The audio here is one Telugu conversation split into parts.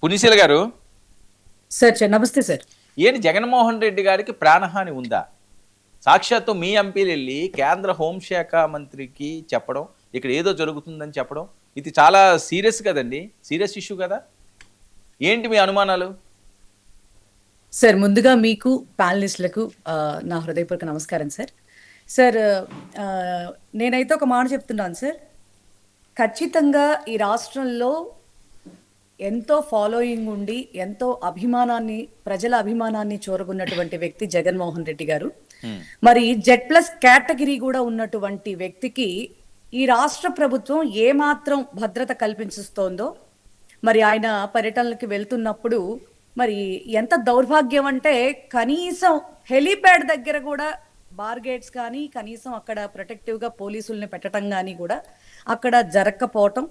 పునిశీల గారు, సార్ నమస్తే సార్. ఏంటి జగన్మోహన్ రెడ్డి గారికి ప్రాణహాని ఉందా? సాక్షాత్తు మీ ఎంపీలు వెళ్ళి కేంద్ర హోంశాఖ మంత్రికి చెప్పడం, ఇక్కడ ఏదో జరుగుతుందని చెప్పడం, ఇది చాలా సీరియస్ కదండి, సీరియస్ ఇష్యూ కదా. ఏంటి మీ అనుమానాలు? సార్ ముందుగా మీకు ప్యానలిస్టులకు నా హృదయపూర్వక నమస్కారం సార్. సార్ నేనైతే ఒక మాట చెప్తున్నాను సార్. ఖచ్చితంగా ఈ రాష్ట్రంలో ఎంతో ఫాలోయింగ్ ఉండి ఎంతో అభిమానాన్ని, ప్రజల అభిమానాన్ని చూరగొన్నటువంటి వ్యక్తి జగన్మోహన్ రెడ్డి గారు. మరి Z+ కేటగిరీ కూడా ఉన్నటువంటి వ్యక్తికి ఈ రాష్ట్ర ప్రభుత్వం ఏమాత్రం భద్రత కల్పిస్తోందో, మరి ఆయన పర్యటనలకు వెళ్తున్నప్పుడు మరి ఎంత దౌర్భాగ్యం అంటే కనీసం హెలీప్యాడ్ దగ్గర కూడా బార్గేట్స్ కానీ, కనీసం అక్కడ ప్రొటెక్టివ్గా పోలీసుల్ని పెట్టడం కానీ కూడా అక్కడ జరగకపోవటం.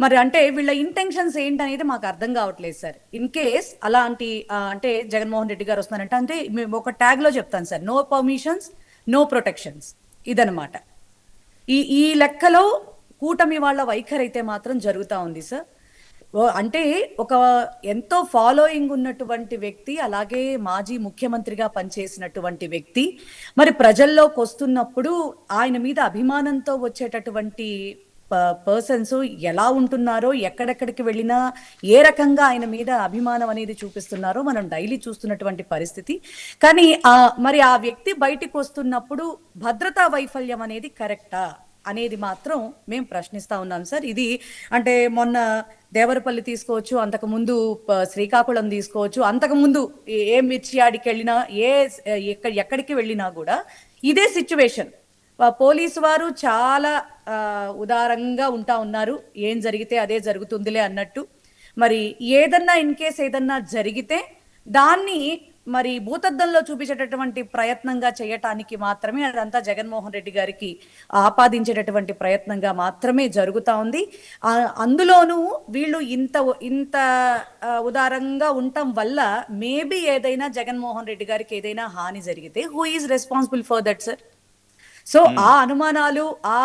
మరి అంటే వీళ్ళ ఇంటెన్షన్స్ ఏంటనేది మాకు అర్థం కావట్లేదు సార్. ఇన్ కేస్ అలాంటి అంటే జగన్మోహన్ రెడ్డి గారు వస్తున్నారంటే అంటే మేము ఒక ట్యాగ్లో చెప్తాను sir, no permissions no protections ఇదనమాట. ఈ లెక్కలో కూటమి వాళ్ళ వైఖరి అయితే మాత్రం జరుగుతూ ఉంది సార్. అంటే ఒక ఎంతో ఫాలోయింగ్ ఉన్నటువంటి వ్యక్తి, అలాగే మాజీ ముఖ్యమంత్రిగా పనిచేసినటువంటి వ్యక్తి మరి ప్రజల్లోకి వస్తున్నప్పుడు ఆయన మీద అభిమానంతో వచ్చేటటువంటి పర్సన్స్ ఎలా ఉంటున్నారో, ఎక్కడెక్కడికి వెళ్ళినా ఏ రకంగా ఆయన మీద అభిమానం అనేది చూపిస్తున్నారో మనం డైలీ చూస్తున్నటువంటి పరిస్థితి. కానీ మరి ఆ వ్యక్తి బయటికి వస్తున్నప్పుడు భద్రతా వైఫల్యం అనేది కరెక్టా అనేది మాత్రం మేము ప్రశ్నిస్తా ఉన్నాం సార్. ఇది అంటే మొన్న దేవరపల్లి తీసుకోవచ్చు, అంతకుముందు శ్రీకాకుళం తీసుకోవచ్చు, అంతకుముందు ఏ మిర్చియాడికి వెళ్ళినా, ఎక్కడికి వెళ్ళినా కూడా ఇదే సిచ్యువేషన్. పోలీసు వారు చాలా ఉదారంగా ఉంటా ఉన్నారు, ఏం జరిగితే అదే జరుగుతుందిలే అన్నట్టు. మరి ఏదన్నా ఇన్ కేస్ ఏదన్నా జరిగితే దాన్ని మరి భూతద్దంలో చూపించేటటువంటి ప్రయత్నంగా చేయటానికి మాత్రమే, అదంతా జగన్మోహన్ రెడ్డి గారికి ఆపాదించేటటువంటి ప్రయత్నంగా మాత్రమే జరుగుతూ ఉంది. అందులోనూ వీళ్ళు ఇంత ఉదారంగా ఉండటం వల్ల మేబీ ఏదైనా జగన్మోహన్ రెడ్డి గారికి ఏదైనా హాని జరిగితే who is responsible for that sir? So ఆ అనుమానాలు, ఆ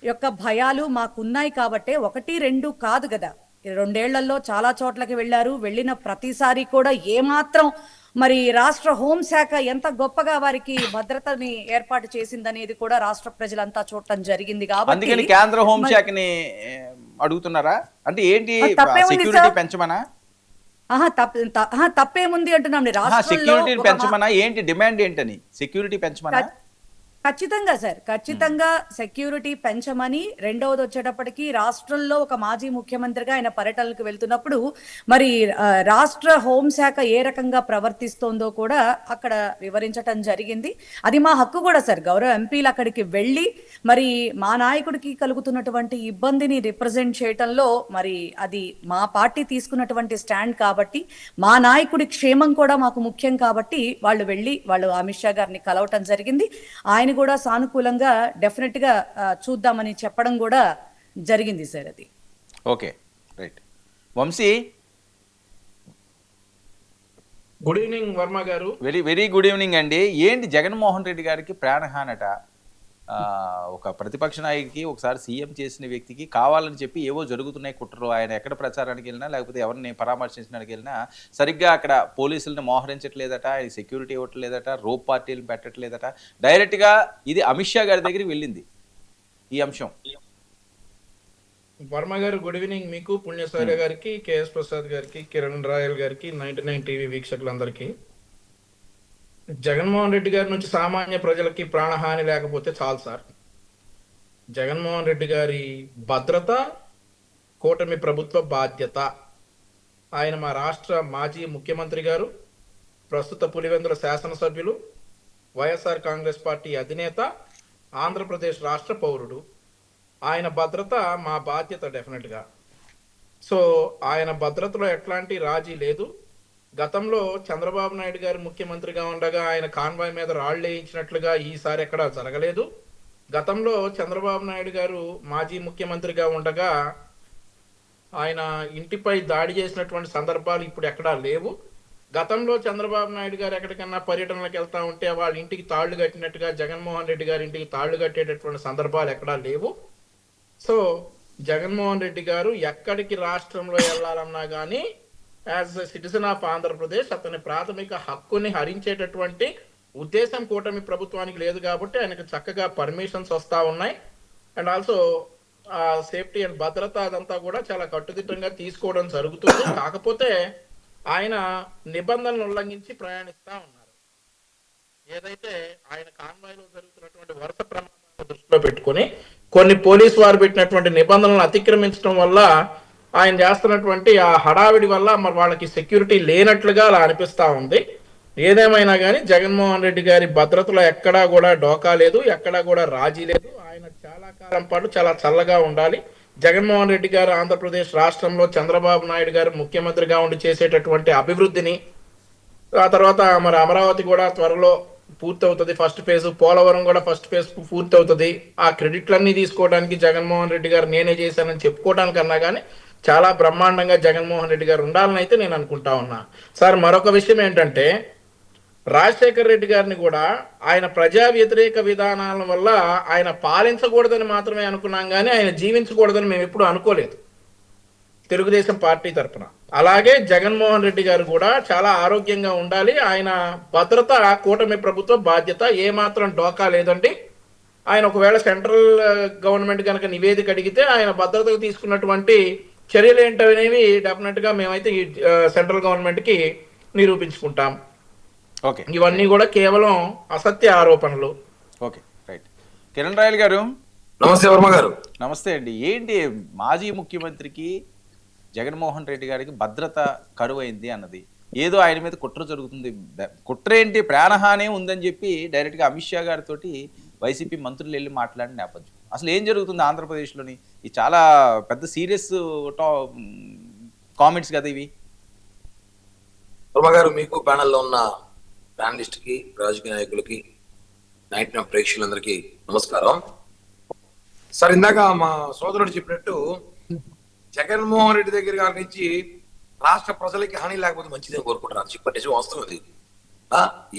యొక్క భయాలు మాకున్నాయి కాబట్టే, 1, 2 కాదు కదా, 2 ఏళ్లలో చాలా చోట్లకి వెళ్ళారు. వెళ్ళిన ప్రతిసారి కూడా ఏమాత్రం మరి రాష్ట్ర హోంశాఖ ఎంత గొప్పగా వారికి భద్రతని ఏర్పాటు చేసిందనేది కూడా రాష్ట్ర ప్రజలంతా చూడటం జరిగింది. కాబట్టి కేంద్ర హోంశాఖని అడుగుతున్నారా? అంటే ఏంటి, సెక్యూరిటీ పెంచమనా? తప్పేముంది అంటున్నాం. సెక్యూరిటీ పెంచమనా? ఏంటి డిమాండ్ ఏంటని? సెక్యూరిటీ పెంచమనా? ఖచ్చితంగా సార్, ఖచ్చితంగా సెక్యూరిటీ పెంచమని. రెండవది వచ్చేటప్పటికి రాష్ట్రంలో ఒక మాజీ ముఖ్యమంత్రిగా ఆయన పర్యటనలకు వెళ్తున్నప్పుడు మరి రాష్ట్ర హోంశాఖ ఏ రకంగా ప్రవర్తిస్తోందో కూడా అక్కడ వివరించటం జరిగింది. అది మా హక్కు కూడా సార్. గౌరవ ఎంపీలు అక్కడికి వెళ్ళి మరి మా నాయకుడికి కలుగుతున్నటువంటి ఇబ్బందిని రిప్రజెంట్ చేయటంలో మరి అది మా పార్టీ తీసుకున్నటువంటి స్టాండ్ కాబట్టి, మా నాయకుడి క్షేమం కూడా మాకు ముఖ్యం కాబట్టి వాళ్ళు వెళ్ళి అమిత్ షా గారిని కలవటం జరిగింది. ఆయన కూడా సానుకూలంగా డెఫినెట్ గా చూద్దామని చెప్పడం కూడా జరిగింది సార్. అది okay, right. Vamshi, good evening Varma గారు. వెరీ గుడ్ ఈవినింగ్ అండి. ఏంటి జగన్మోహన్ రెడ్డి గారికి ప్రాణహానట? ఒక ప్రతిపక్ష నాయకుడికి, ఒకసారి సీఎం చేసిన వ్యక్తికి కావాలని చెప్పి ఏవో జరుగుతున్నాయి కుట్రలు. ఆయన ఎక్కడ ప్రచారానికి వెళ్ళినా, లేకపోతే ఎవరిని పరామర్శించడానికి వెళ్ళినా సరిగ్గా అక్కడ పోలీసులను మోహరించట్లేదట, ఆయన సెక్యూరిటీ ఇవ్వట్లేదట, రోప్ పార్టీలు పెట్టట్లేదట. డైరెక్ట్గా ఇది అమిత్ షా గారి దగ్గరికి వెళ్ళింది ఈ అంశం. వర్మ గారు గుడ్ ఈవినింగ్ మీకు, పుణ్యసూర్య గారికి, కేఎస్ ప్రసాద్ గారికి, కిరణ్ రాయల్ గారికి, 99 టీవీ వీక్షకులందరికీ. జగన్మోహన్ రెడ్డి గారి నుంచి సామాన్య ప్రజలకి ప్రాణహాని లేకపోతే చాలు సార్. జగన్మోహన్ రెడ్డి గారి భద్రత కూటమి ప్రభుత్వ బాధ్యత. ఆయన మా రాష్ట్ర మాజీ ముఖ్యమంత్రి గారు, ప్రస్తుత పులివెందుల శాసనసభ్యులు, వైఎస్ఆర్ కాంగ్రెస్ పార్టీ అధినేత, ఆంధ్రప్రదేశ్ రాష్ట్ర పౌరుడు. ఆయన భద్రత మా బాధ్యత డెఫినెట్గా. సో ఆయన భద్రతలో ఎట్లాంటి రాజీ లేదు. గతంలో చంద్రబాబు నాయుడు గారు ముఖ్యమంత్రిగా ఉండగా ఆయన కాన్వాయ్ మీద రాళ్లు వేయించినట్లుగా ఈసారి ఎక్కడా జరగలేదు. గతంలో చంద్రబాబు నాయుడు గారు మాజీ ముఖ్యమంత్రిగా ఉండగా ఆయన ఇంటిపై దాడి చేసినటువంటి సందర్భాలు ఇప్పుడు ఎక్కడా లేవు. గతంలో చంద్రబాబు నాయుడు గారు ఎక్కడికన్నా పర్యటనలకు వెళ్తా ఉంటే వాళ్ళ ఇంటికి తాళ్లు కట్టినట్టుగా జగన్మోహన్ రెడ్డి గారి ఇంటికి తాళ్లు కట్టేటటువంటి సందర్భాలు ఎక్కడా లేవు. సో జగన్మోహన్ రెడ్డి గారు ఎక్కడికి రాష్ట్రంలో వెళ్ళాలన్నా కానీ as a citizen of Andhra Pradesh అతని ప్రాథమిక హక్కుని హరించేటటువంటి ఉద్దేశం కూటమి ప్రభుత్వానికి లేదు కాబట్టి ఆయనకు చక్కగా పర్మిషన్స్ వస్తూ ఉన్నాయి. అండ్ ఆల్సో సేఫ్టీ అండ్ భద్రత అదంతా కూడా చాలా కట్టుదిట్టంగా తీసుకోవడం జరుగుతుంది. కాకపోతే ఆయన నిబంధనలు ఉల్లంఘించి ప్రయాణిస్తూ ఉన్నారు. ఏదైతే ఆయన కాన్వాయ్లో జరుగుతున్నటువంటి వరుస ప్రమాదాలను దృష్టిలో పెట్టుకుని కొన్ని పోలీసు వారు పెట్టినటువంటి నిబంధనలను అతిక్రమించడం వల్ల ఆయన చేస్తున్నటువంటి ఆ హడావిడి వల్ల మరి వాళ్ళకి సెక్యూరిటీ లేనట్లుగా అలా అనిపిస్తా ఉంది. ఏదేమైనా కానీ జగన్మోహన్ రెడ్డి గారి భద్రతలో ఎక్కడా కూడా డోకా లేదు, ఎక్కడా కూడా రాజీ లేదు. ఆయన చాలా కాలం పాటు చాలా చల్లగా ఉండాలి. జగన్మోహన్ రెడ్డి గారు ఆంధ్రప్రదేశ్ రాష్ట్రంలో చంద్రబాబు నాయుడు గారు ముఖ్యమంత్రిగా ఉండి చేసేటటువంటి అభివృద్ధిని, ఆ తర్వాత మరి అమరావతి కూడా త్వరలో పూర్తి అవుతుంది ఫస్ట్ ఫేజ్, పోలవరం కూడా ఫస్ట్ ఫేజ్ పూర్తి అవుతుంది. ఆ క్రెడిట్లన్నీ తీసుకోవడానికి జగన్మోహన్ రెడ్డి గారు నేనే చేశానని చెప్పుకోవడానికన్నా కానీ చాలా బ్రహ్మాండంగా జగన్మోహన్ రెడ్డి గారు ఉండాలని అయితే నేను అనుకుంటా ఉన్నా. సార్, మరొక విషయం ఏంటంటే రాజశేఖర్ రెడ్డి గారిని కూడా ఆయన ప్రజా వ్యతిరేక విధానాల వల్ల ఆయన పాలించకూడదని మాత్రమే అనుకున్నాం, కానీ ఆయన జీవించకూడదని మేము ఎప్పుడు అనుకోలేదు తెలుగుదేశం పార్టీ తరఫున. అలాగే జగన్మోహన్ రెడ్డి గారు కూడా చాలా ఆరోగ్యంగా ఉండాలి. ఆయన భద్రత కూటమి ప్రభుత్వ బాధ్యత, ఏమాత్రం డోకా లేదండి. ఆయన ఒకవేళ సెంట్రల్ గవర్నమెంట్ కనుక నివేదిక అడిగితే ఆయన భద్రతకు తీసుకున్నటువంటి చర్యలు ఏంటనేవి డెఫినెట్ గా మేమైతే ఈ సెంట్రల్ గవర్నమెంట్ కి నిరూపించుకుంటాం. ఓకే, ఇవన్నీ కూడా కేవలం అసత్య ఆరోపణలు. Okay, right. కిరణ్ రాయల్ గారు నమస్తే వర్మ గారు. నమస్తే అండి. ఏంటి మాజీ ముఖ్యమంత్రికి జగన్మోహన్ రెడ్డి గారికి భద్రత కరువైంది అన్నది, ఏదో ఆయన మీద కుట్ర జరుగుతుంది, కుట్ర ఏంటి ప్రాణహాని ఉందని చెప్పి డైరెక్ట్గా అమిత్ షా గారితో వైసీపీ మంత్రులు వెళ్ళి మాట్లాడిన నేపథ్యం, అసలు ఏం జరుగుతుంది ఆంధ్రప్రదేశ్లోని? ఈ చాలా పెద్ద సీరియస్ కామెంట్స్ కదా ఇవి. వర్మ గారు, మీకు ప్యానెల్లో ఉన్న ప్యానలిస్ట్ కి, రాజకీయ నాయకులకి, నైట్ ప్రేక్షకులందరికీ నమస్కారం. సార్, ఇందాక మా సోదరుడు చెప్పినట్టు జగన్మోహన్ రెడ్డి దగ్గర గారి నుంచి రాష్ట్ర ప్రజలకి హాని లేకపోతే మంచిదని కోరుకుంటున్నారు. చెప్పండి, నిజం వాస్తవం ఇది.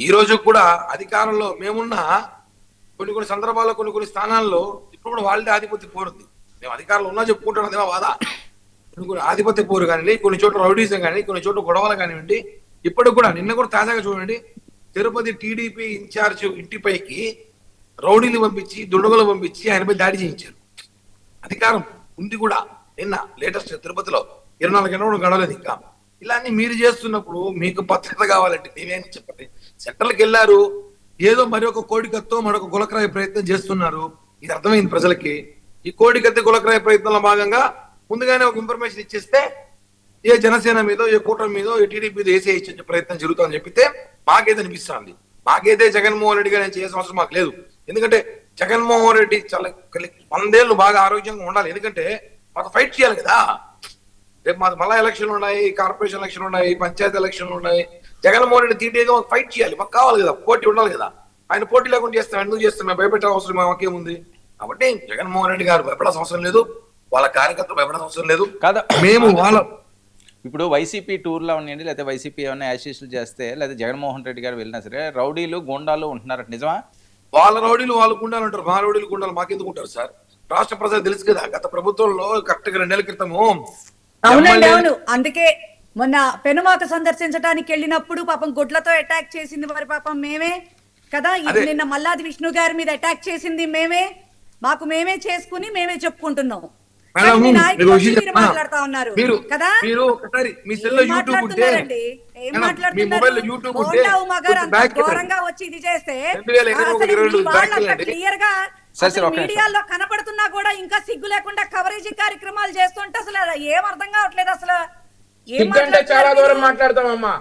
ఈ రోజు కూడా అధికారంలో మేమున్న కొన్ని సందర్భాల్లో కొన్ని స్థానాల్లో ఇప్పుడు కూడా వాళ్ళే ఆధిపత్య పోరుంది. మేము అధికారంలో ఉన్నా చెప్పుకుంటున్నాం, అదేమో వాదా. కొన్ని ఆధిపత్య పోరు కానివ్వండి, కొన్ని చోట్ల రౌడీజం కానీ, కొన్ని చోట్ల గొడవలు కానివ్వండి. ఇప్పటికి కూడా నిన్న కూడా తాజాగా చూడండి, తిరుపతి టీడీపీ ఇన్ఛార్జ్ ఇంటిపైకి రౌడీలు పంపించి, దుండగులు పంపించి ఆయనపై దాడి చేయించారు. అధికారం ఉంది కూడా. నిన్న లేటెస్ట్ తిరుపతిలో 24 గంటలు గడవలేదు ఇంకా. ఇలాన్ని మీరు చేస్తున్నప్పుడు మీకు భద్రత కావాలంటే మేమేం చెప్పండి. సెంట్రల్కి వెళ్ళారు, ఏదో మరి ఒక కోడికత్తో మరొక గులకరాయ ప్రయత్నం చేస్తున్నారు. ఇది అర్థమైంది ప్రజలకి. ఈ కోడికత్తి గులకరాయ ప్రయత్నంలో భాగంగా ముందుగానే ఒక ఇన్ఫర్మేషన్ ఇచ్చేస్తే ఏ జనసేన మీదో, ఏ కూటమి మీదో, ఏ టీడీపీ మీద వేసే ఇచ్చే ప్రయత్నం జరుగుతుందని చెప్పితే మాకేదో అనిపిస్తుంది. మాకైతే జగన్మోహన్ రెడ్డి గారు చేయాల్సిన అవసరం మాకు లేదు. ఎందుకంటే జగన్మోహన్ రెడ్డి చాలా 100 ఏళ్ళు బాగా ఆరోగ్యంగా ఉండాలి. ఎందుకంటే మాకు ఫైట్ చేయాలి కదా. రేపు మాకు మళ్ళా ఎలక్షన్లు ఉన్నాయి, కార్పొరేషన్ ఎలక్షన్లు ఉన్నాయి, పంచాయతీ ఎలక్షన్లు ఉన్నాయి. జగన్మోహన్ రెడ్డి తీటేగా మాకు ఫైట్ చేయాలి, మాకు కావాలి కదా, పోటీ ఉండాలి కదా. ఆయన పోటీ లేకుండా చేస్తాం, ఎందుకు చేస్తాం? మేము భయపెట్టే అవసరం మాకేముంది? కాబట్టి జగన్మోహన్ రెడ్డి గారు భయపడాల్సిన అవసరం లేదు, వాళ్ళ కార్యకర్తలు భయపడాల్సిన అవసరం లేదు. కాదా, మేము వాళ్ళ ఇప్పుడు వైసీపీ టూర్లో ఉన్నాయండి, లేకపోతే వైసీపీ ఏమైనా యాసిస్టులు చేస్తే, లేదా జగన్మోహన్ రెడ్డి గారు వెళ్ళినా సరే రౌడీలు గోండాలు ఉంటున్నారట, నిజమా? వాళ్ళ రౌడీలు వాళ్ళు గుండాలు ఉంటారు, మా రౌడీలు గుండాలు మాకెందుకు ఉంటారు సార్? రాష్ట్ర ప్రజలు తెలుసు కదా, గత ప్రభుత్వంలో కరెక్ట్ గా 2 నెలల క్రితము. అవునండి, అవును. అందుకే మొన్న పెనుమాక సందర్శించడానికి వెళ్ళినప్పుడు పాపం గుడ్లతో అటాక్ చేసింది మరి పాపం మేమే కదా. ఇది నిన్న మల్లాది విష్ణు గారి మీద అటాక్ చేసింది మేమే. మాకు మేమే చేసుకుని మేమే చెప్పుకుంటున్నాం. మాట్లాడుతా ఉన్నారు కదా. మీరు ఒకసారి మీ సెల్లో యూట్యూబ్ ఉంటే, ఏం మాట్లాడుతున్నారు? ఘోరంగా వచ్చి ఇది చేస్తే క్లియర్ గా మీడియాలో కనపడుతున్నా కూడా ఇంకా సిగ్గు లేకుండా కవరేజ్ కార్యక్రమాలు చేస్తుంటే అసలు ఏం అర్థం కావట్లేదు. అసలు చాలా దూరం మాట్లాడతామమ్మా,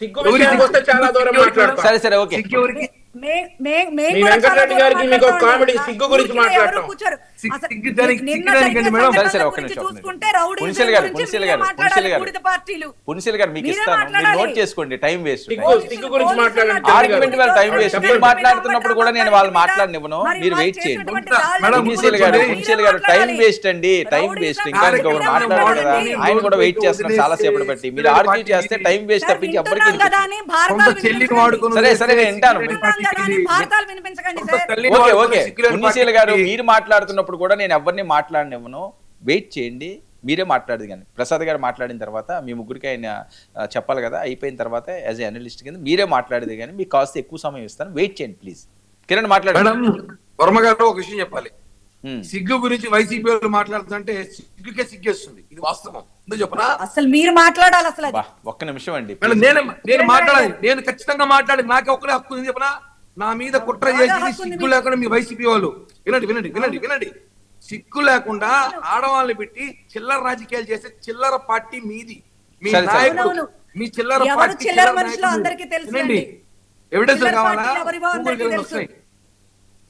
సిగ్గు విషయానికి వస్తే చాలా దూరం మాట్లాడతాం. సరే సరే, ఓకే. వెంకటరెడ్డి గారికి మీకు ఒక కామెడీ సిగ్గు గురించి మాట్లాడతాం. పున్సిల్ గారు మీకు ఇస్తాను, మీరు నోట్ చేసుకోండి. టైం వేస్ట్, సిగ్గు గురించి మాట్లాడండి. ఆర్గ్యుమెంట్ వాళ్ళ టైం వేస్ట్. మీరు మాట్లాడుతున్నప్పుడు కూడా నేను వాళ్ళు మాట్లాడనివ్వను, మీరు వెయిట్ చేయండి. పున్సిల్ గారు టైం వేస్ట్ అండి, టైం వేస్ట్. ఇంకా ఇంకొకరు మాట్లాడారు కదా, ఆయన కూడా వెయిట్ చేస్తున్నారు చాలా సేపటి బట్టి. మీరు ఆర్గ్యూ చేస్తే టైం వేస్ట్ తప్పించి ఎవ్వరికి. సరే సరే, నేను వింటాను. ఓకే ఓకే, పున్నిశీల గారు మీరు మాట్లాడుతున్నప్పుడు కూడా నేను ఎవరిని మాట్లాడనివ్వను, వెయిట్ చేయండి. మీరే మాట్లాడదు కానీ ప్రసాద్ గారు మాట్లాడిన తర్వాత మీ ముగ్గురికి ఆయన చెప్పాలి కదా, అయిపోయిన తర్వాత యాజ్ ఏ అనలిస్ట్ కింద మీరే మాట్లాడేది కానీ మీకు కాస్త ఎక్కువ సమయం ఇస్తాను, వెయిట్ చేయండి ప్లీజ్. కిరణ్ మాట్లాడండి. మేడం వర్మ గారు ఒక విషయం చెప్పాలి. సిగ్గు గురించి వైసీపీ వాళ్ళు మాట్లాడుతుంటే సిగ్గుకే సిగ్గేస్తుంది, ఇది వాస్తవం. ఎందుకు చెప్పనా? అసలు మీరు మాట్లాడాలి అసలు అది. ఒక్క నిమిషం అండి. మేడం నేను మాట్లాడాలి, నేను ఖచ్చితంగా మాట్లాడి నాకే ఒక్కడే హక్కు ఉంది చెప్పనా? నా మీద కుట్ర చేసి సిగ్గు లేకుండా మీ వైసీపీ వాళ్ళు వినండి వినండి వినండి వినండి సిగ్గు లేకుండా ఆడవాళ్ళని పెట్టి చిల్లర రాజకీయాలు చేసే చిల్లర పార్టీ మీది. మీ సరే, సరే. నాయకుడు మీ చిల్లర ఎవరు పార్టీ చిల్లర మనుషులు అందరికీ తెలుసు వినండి, అండి. ఎవిడెన్స్ చిల్లర కావాలా? పార్టీ ఎవరివో అందరికీ గూగుల్ తెలుసు. వస్తాయి.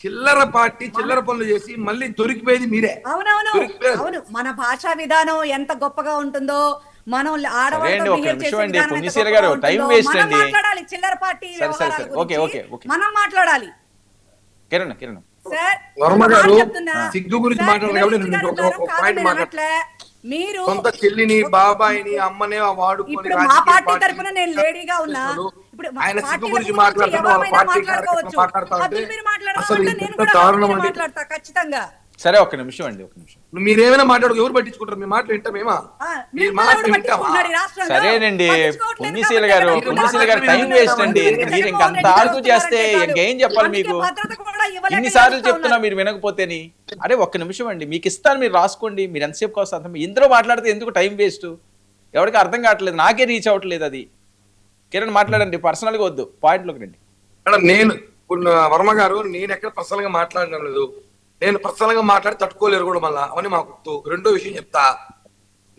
చిల్లర పార్టీ చిల్లర పనులు చేసి మళ్ళీ దొరికిపోయేది మీరే. అవునవును దొరికిపోయారు. అవును, మన భాషా విధానం ఎంత గొప్పగా ఉంటుందో, మనం సరే అండి, ఆడవాళ్ళతో ఒక బిహేవ్ నిమిషం చేసే అండి. విధానం ఎంత పుణ్యశీల గొప్పగా గారు, టైం ఉంటుందో వేస్ట్ మనం అండి. మాట్లాడాలి. చిల్లర పార్టీ సరే, సరే, వ్యవహారాల సరే. ఓకే, ఓకే, గురించి ఓకే. మనం మాట్లాడాలి. కిరణ్ సార్, వర్మ ఒక గారు మాట చెప్తున్నా. సిగ్గు గురించి సార్, మాట్లాడారు కాబట్టి కిరణ్ నేను గారు ఒక కాదు, పాయింట్ నేను మాట్లాడతాను. అనట్లే. మీరు సొంత చెల్లిని బాబాయిని అమ్మనే వాడుకొని ఇప్పుడు మా రాజకీయ పార్టీ పార్టీ తరపున నేను లేడీగా ఉన్నా. ఇప్పుడు మా ఆయన సిగ్గు పార్టీల గురించి గురించి మాట్లాడుతున్న వాళ్ళ ఎవరైనా పార్టీ మాట్లాడుకోవచ్చు. మాట్లాడుతా ఉంటే అసలు మీరు మాట్లాడదాం అసలు అంటే నేను ఎంత కూడా దారుణం అసలు అండి. మాట్లాడతా ఖచ్చితంగా. సరే, ఒక్క నిమిషం అండి, ఒక్క నిమిషం. మీరేమైనా మాట్లాడు, ఎవరు పట్టించుకుంటారు? మీ మాట వింటామేమా? మీ మీరు మాట ఎవరు వింటామా? పట్టించుకుంటున్నారు ఈ రాష్ట్రంలో? సరేనండి, పట్టించుకోవట్లేదు పుణ్యశీల కాబట్టి గారు, మీరు పుణ్యశీల గారు టైం మాట్లాడుతున్నారు. వేస్ట్ అండి. మీరు ఇంకంత ఆర్గ్యూ చేస్తే ఇంకేం చెప్పాలి మీకు? భద్రత కూడా ఇవ్వలేక ఇన్నిసార్లు ఏడుస్తా చెప్తున్నా ఉన్నారు. మీరు వినకపోతేని. అరే ఒక్క నిమిషం అండి, మీకు ఇస్తాను, మీరు రాసుకోండి. మీరు ఎంతసేపు కోసం ఇందులో మాట్లాడితే ఎందుకు టైం వేస్ట్? ఎవరికి అర్థం కావట్లేదు, నాకే రీచ్ అవ్వట్లేదు అది. కిరణ్ మాట్లాడండి, పర్సనల్గా వద్దు, పాయింట్లోకి రండి. మేడం నేను ఇప్పుడు వర్మ గారు, నేను ఎక్కడ పర్సనల్ గా మాట్లాడడం లేదు. నేను పర్సనల్ గా మాట్లాడి తట్టుకోలేరు కూడా మళ్ళా అవన్నీ మాకు గుర్తు. రెండో విషయం చెప్తా,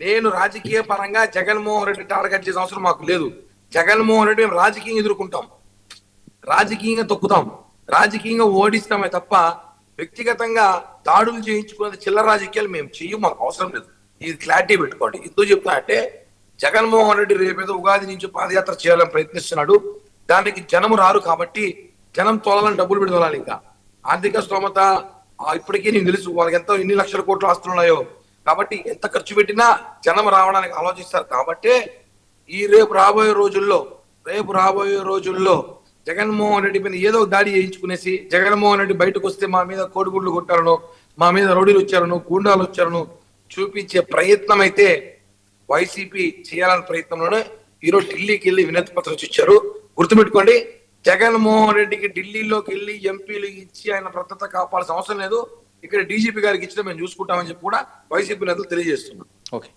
నేను రాజకీయ పరంగా జగన్మోహన్ రెడ్డి టార్గెట్ చేసిన అవసరం మాకు లేదు. జగన్మోహన్ రెడ్డి మేము రాజకీయంగా ఎదుర్కొంటాం, రాజకీయంగా తొక్కుతాం, రాజకీయంగా ఓడిస్తామే తప్ప వ్యక్తిగతంగా దాడులు చేయించుకునే చిల్లర రాజకీయాలు మేము చెయ్యం, మాకు అవసరం లేదు. ఇది క్లారిటీ పెట్టుకోండి. ఎందుకు చెప్తా అంటే జగన్మోహన్ రెడ్డి రేపేదో ఉగాది నుంచి పాదయాత్ర చేయాలని ప్రయత్నిస్తున్నాడు. దానికి జనం రారు కాబట్టి జనం తోలాలని డబ్బులు పెట్టి తోలాలి. ఇంకా ఆర్థిక స్తోమత ఇప్పటికీ నీకు తెలుసు వాళ్ళకి ఎంతో ఎన్ని లక్షల కోట్లు ఆస్తులు ఉన్నాయో. కాబట్టి ఎంత ఖర్చు పెట్టినా జనం రావడానికి ఆలోచిస్తారు. కాబట్టి రేపు రాబోయే రోజుల్లో జగన్మోహన్ రెడ్డి పైన ఏదో దాడి చేయించుకునేసి జగన్మోహన్ రెడ్డి బయటకు వస్తే మా మీద కోడిగుడ్లు కొట్టారనో, మా మీద రౌడీలు వచ్చారనో, గూండాలు వచ్చారనో చూపించే ప్రయత్నం అయితే వైసీపీ చేయాలనే ప్రయత్నంలోనే ఈరోజు ఢిల్లీకి వెళ్ళి వినతి పత్రం ఇచ్చారు. గుర్తుపెట్టుకోండి, జగన్మోహన్ రెడ్డికి ఢిల్లీలోకి వెళ్ళి ఎంపీలు ఇచ్చి ఆయన భద్రత కాపాడాల్సిన అవసరం లేదు. ఇక్కడ డీజీపీ గారికి ఇచ్చిన మేము చూసుకుంటామని చెప్పి కూడా వైసీపీ నేతలు తెలియజేస్తున్నారు. ఓకే.